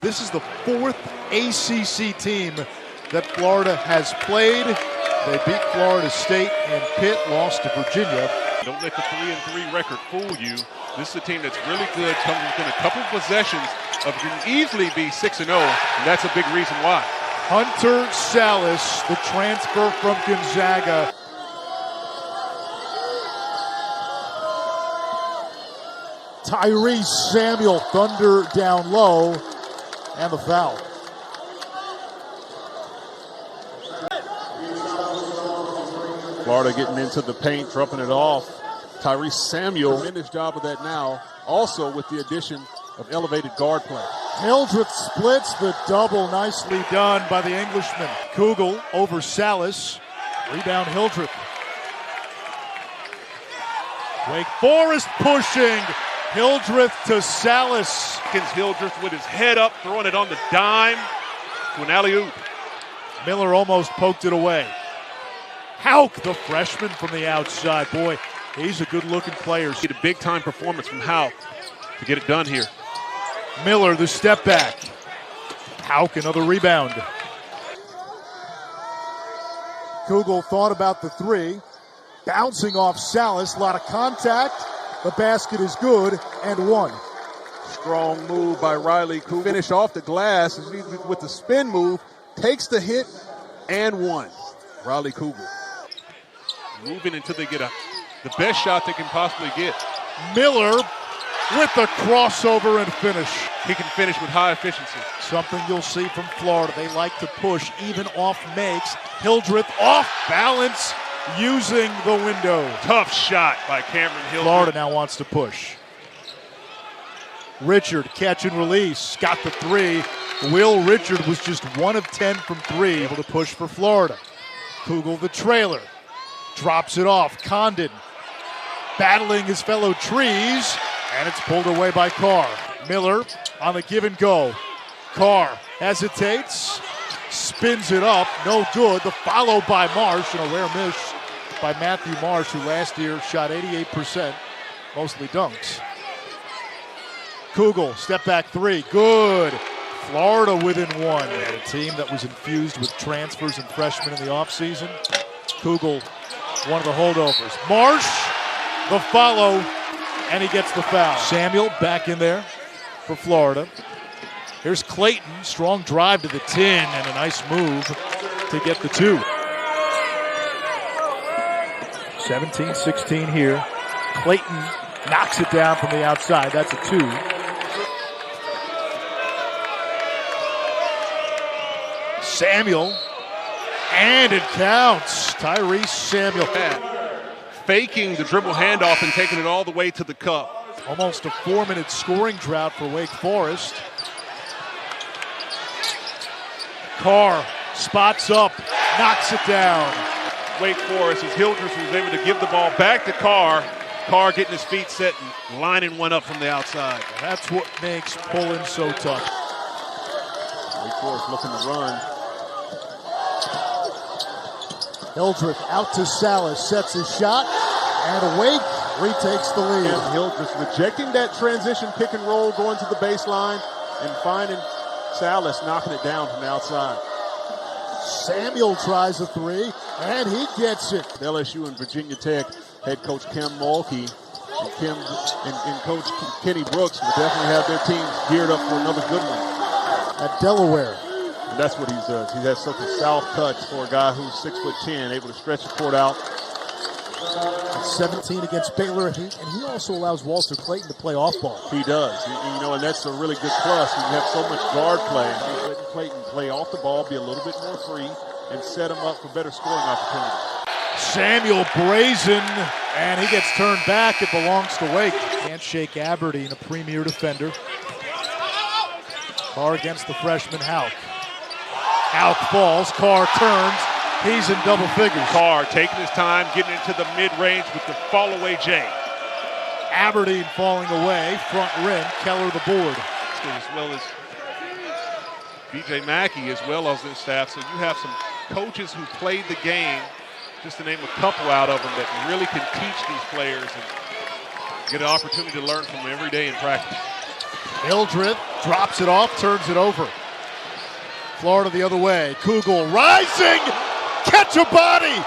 This is the fourth ACC team that Florida has played. They beat Florida State, and Pitt lost to Virginia. Don't let the 3-3 record fool you. This is a team that's really good, comes within a couple of possessions of can easily be 6-0, and that's a big reason why. Hunter Sallis, the transfer from Gonzaga. Tyrese Samuel, thunder down low, and the foul. Florida getting into the paint, dropping it off. Tyrese Samuel, tremendous job of that now, also with the addition of elevated guard play. Hildreth splits the double, nicely done by the Englishman. Kugel over Sallis, rebound Hildreth. Wake Forest pushing, Hildreth to Sallis. Hildreth with his head up, throwing it on the dime to an alley-oop. Miller almost poked it away. Hauk, the freshman from the outside. Boy, he's a good-looking player. Get a big-time performance from Hauk to get it done here. Miller, the step back. Hauk, another rebound. Kugel thought about the three. Bouncing off Sallis, a lot of contact. The basket is good, and one. Strong move by Riley Kugel. Finish off the glass with the spin move. Takes the hit, and one. Riley Kugel. Moving until they get the best shot they can possibly get. Miller with the crossover and finish. He can finish with high efficiency. Something you'll see from Florida. They like to push, even off makes. Hildreth off balance, using the window. Tough shot by Cameron Hildreth. Florida now wants to push. Richard, catch and release, got the three. Will Richard was just 1 of 10 from three, able to push for Florida. Kugel, the trailer, drops it off. Condon battling his fellow trees, and it's pulled away by Carr. Miller on the give and go. Carr hesitates, spins it up, no good. The follow by Marsh, and a rare miss by Matthew Marsh, who last year shot 88%, mostly dunks. Kugel, step back three, good. Florida within one. And a team that was infused with transfers and freshmen in the offseason. Kugel, one of the holdovers. Marsh, the follow, and he gets the foul. Samuel back in there for Florida. Here's Clayton, strong drive to the tin, and a nice move to get the two. 17-16 here. Clayton knocks it down from the outside. That's a two. Samuel, and it counts. Tyrese Samuel. Faking the dribble handoff and taking it all the way to the cup. Almost a 4-minute scoring drought for Wake Forest. Carr spots up, knocks it down. Wake Forest, as Hildreth was able to give the ball back to Carr. Carr getting his feet set and lining one up from the outside. That's what makes pulling so tough. Wake Forest looking to run. Hildreth out to Sallis, sets his shot, and Wake retakes the lead. And Hildreth rejecting that transition pick and roll, going to the baseline, and finding Sallis knocking it down from the outside. Samuel tries a three, and he gets it. LSU and Virginia Tech head coach Kim Mulkey and coach Kenny Brooks will definitely have their teams geared up for another good one. At Delaware. And that's what he does. He has such a south touch for a guy who's 6'10", able to stretch the court out. 17 against Baylor, and he also allows Walter Clayton to play off ball. He does, and that's a really good plus. You have so much guard play. Letting Clayton play off the ball, be a little bit more free, and set him up for better scoring opportunities. Samuel brazen, and he gets turned back. It belongs to Wake. Can't shake Aberdeen, a premier defender. Carr against the freshman Hauk. Hauk falls, Carr turns, he's in double figures. Carr taking his time, getting into the mid-range with the fall-away J. Aberdeen falling away, front rim, Keller the board. As well as B.J. Mackey, as well as this staff. So you have some coaches who played the game, just to name a couple out of them, that really can teach these players and get an opportunity to learn from them every day in practice. Hildreth drops it off, turns it over. Florida the other way. Kugel rising, catch a body.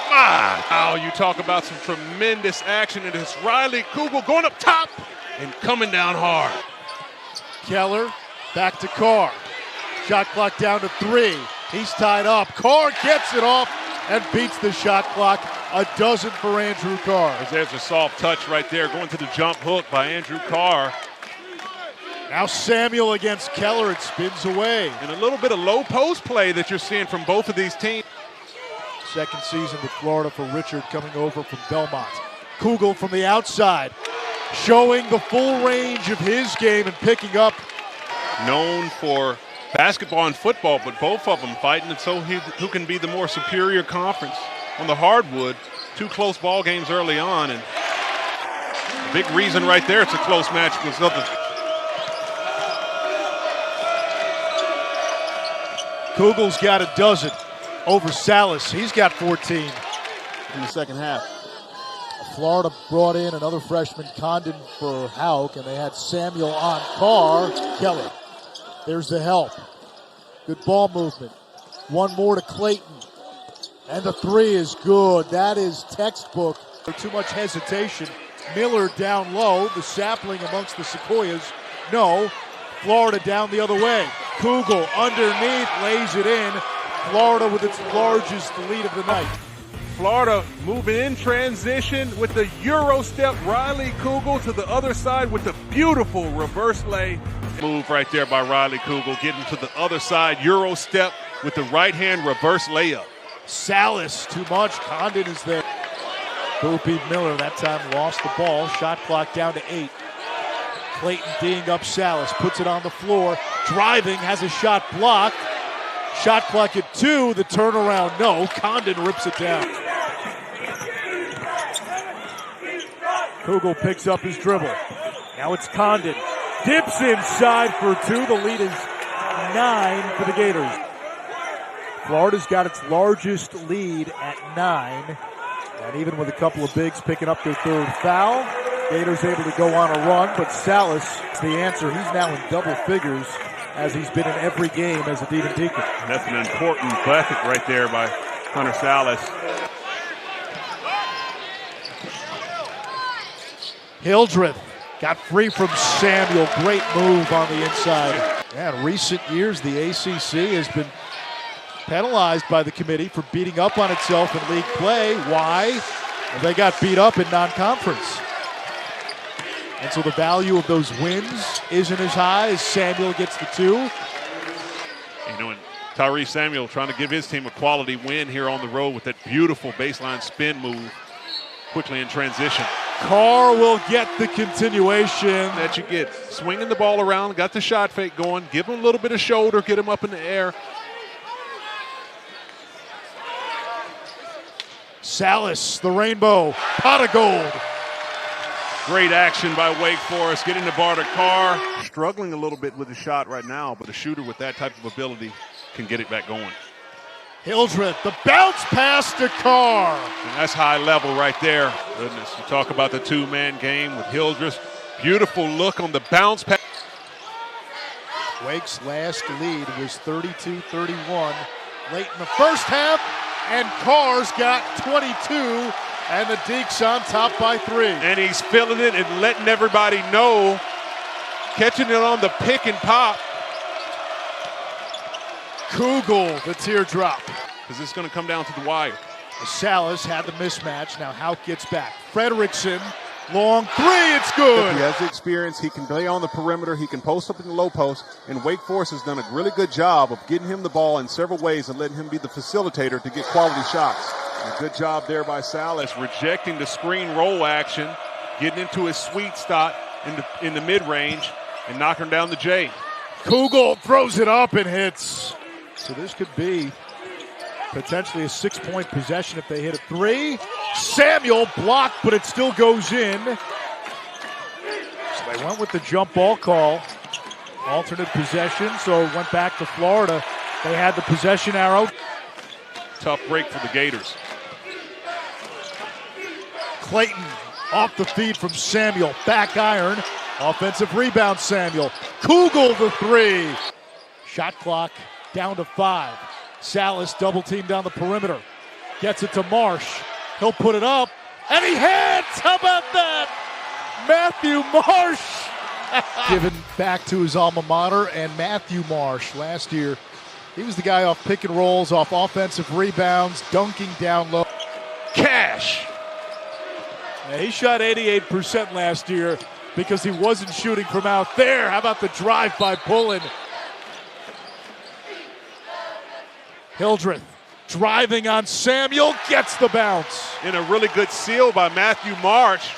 Wow, you talk about some tremendous action. It is Riley Kugel going up top and coming down hard. Keller back to Carr. Shot clock down to 3. He's tied up. Carr gets it off and beats the shot clock. A dozen for Andrew Carr. There's a soft touch right there going to the jump hook by Andrew Carr. Now Samuel against Keller. It spins away. And a little bit of low post play that you're seeing from both of these teams. Second season with Florida for Richard coming over from Belmont. Kugel from the outside, showing the full range of his game and picking up. Known for basketball and football, but both of them fighting, and so who can be the more superior conference. On the hardwood, 2 close ball games early on, and the big reason right there it's a close match was other. Kugel's got a dozen over Sallis. He's got 14 in the second half. Florida brought in another freshman, Condensed, for Hauk, and they had Samuel on Carr. Keller. There's the help. Good ball movement. One more to Clayton. And the 3 is good. That is textbook. Too much hesitation. Miller down low. The sapling amongst the sequoias. No. Florida down the other way. Kugel underneath, lays it in. Florida with its largest lead of the night. Florida moving in transition with the Euro step. Riley Kugel to the other side with the beautiful reverse lay. Move right there by Riley Kugel, getting to the other side. Euro step with the right hand reverse layup. Sallis, too much. Condon is there. Boopy Miller that time lost the ball. Shot clock down to 8. Clayton D'ing up Sallis, puts it on the floor. Driving, has a shot blocked. Shot clock at 2, the turnaround, no. Condon rips it down. Kugel picks up his dribble. Now it's Condon. Dips inside for 2. The lead is 9 for the Gators. Florida's got its largest lead at 9. And even with a couple of bigs picking up their 3rd foul, Gators able to go on a run, but Sallis is the answer. He's now in double figures, as he's been in every game as a Demon Deacon. That's an important bucket right there by Hunter Sallis. Hildreth got free from Samuel. Great move on the inside. Yeah, in recent years, the ACC has been penalized by the committee for beating up on itself in league play. Why? Well, they got beat up in non-conference. And so the value of those wins isn't as high as Samuel gets the 2. You know, and Tyrese Samuel trying to give his team a quality win here on the road with that beautiful baseline spin move quickly in transition. Carr will get the continuation. That you get. Swinging the ball around, got the shot fake going, give him a little bit of shoulder, get him up in the air. Sallis, the rainbow, pot of gold. Great action by Wake Forest, getting the bar to Carr. Struggling a little bit with the shot right now, but a shooter with that type of ability can get it back going. Hildreth, the bounce pass to Carr. And that's high level right there. Goodness, you talk about the 2-man game with Hildreth. Beautiful look on the bounce pass. Wake's last lead was 32-31 late in the first half, and Carr's got 22. And the Deacs on top by 3. And he's feeling it and letting everybody know. Catching it on the pick and pop. Kugel, the teardrop. Because it's going to come down to the wire. Sallis had the mismatch. Now Hauk gets back. Frederickson, long 3, it's good. He has the experience. He can play on the perimeter. He can post up in the low post. And Wake Forest has done a really good job of getting him the ball in several ways and letting him be the facilitator to get quality shots. A good job there by Sallis, rejecting the screen roll action, getting into his sweet spot in the mid-range, and knocking down the J. Kugel throws it up and hits. So this could be potentially a 6-point possession if they hit a 3. Samuel blocked, but it still goes in. So they went with the jump ball call. Alternate possession, so it went back to Florida. They had the possession arrow. Tough break for the Gators. Clayton off the feed from Samuel. Back iron. Offensive rebound, Samuel. Kugel the three. Shot clock down to 5. Sallis double team down the perimeter. Gets it to Marsh. He'll put it up. And he hits! How about that? Matthew Marsh! Given back to his alma mater, and Matthew Marsh last year, he was the guy off pick and rolls, off offensive rebounds, dunking down low. Cash. Yeah, he shot 88% last year because he wasn't shooting from out there. How about the drive by Pullen? Hildreth driving on Samuel, gets the bounce. In a really good seal by Matthew Marsh.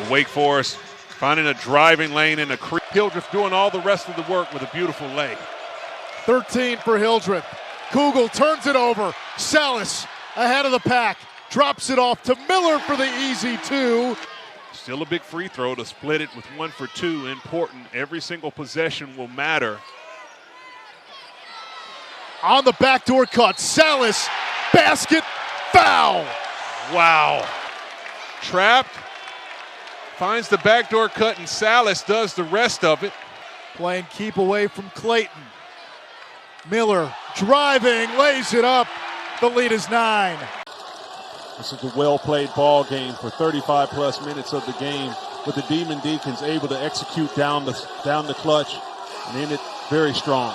Wake Forest finding a driving lane in a creek. Hildreth doing all the rest of the work with a beautiful leg. 13 for Hildreth. Kugel turns it over. Sallis ahead of the pack. Drops it off to Miller for the easy 2. Still a big free throw to split it with 1 for 2. Important. Every single possession will matter. On the backdoor cut. Sallis. Basket. Foul. Wow. Trapped. Finds the backdoor cut, and Sallis does the rest of it. Playing keep away from Clayton. Miller driving, lays it up. The lead is 9. This is a well-played ball game for 35-plus minutes of the game, with the Demon Deacons able to execute down the clutch and end it very strong.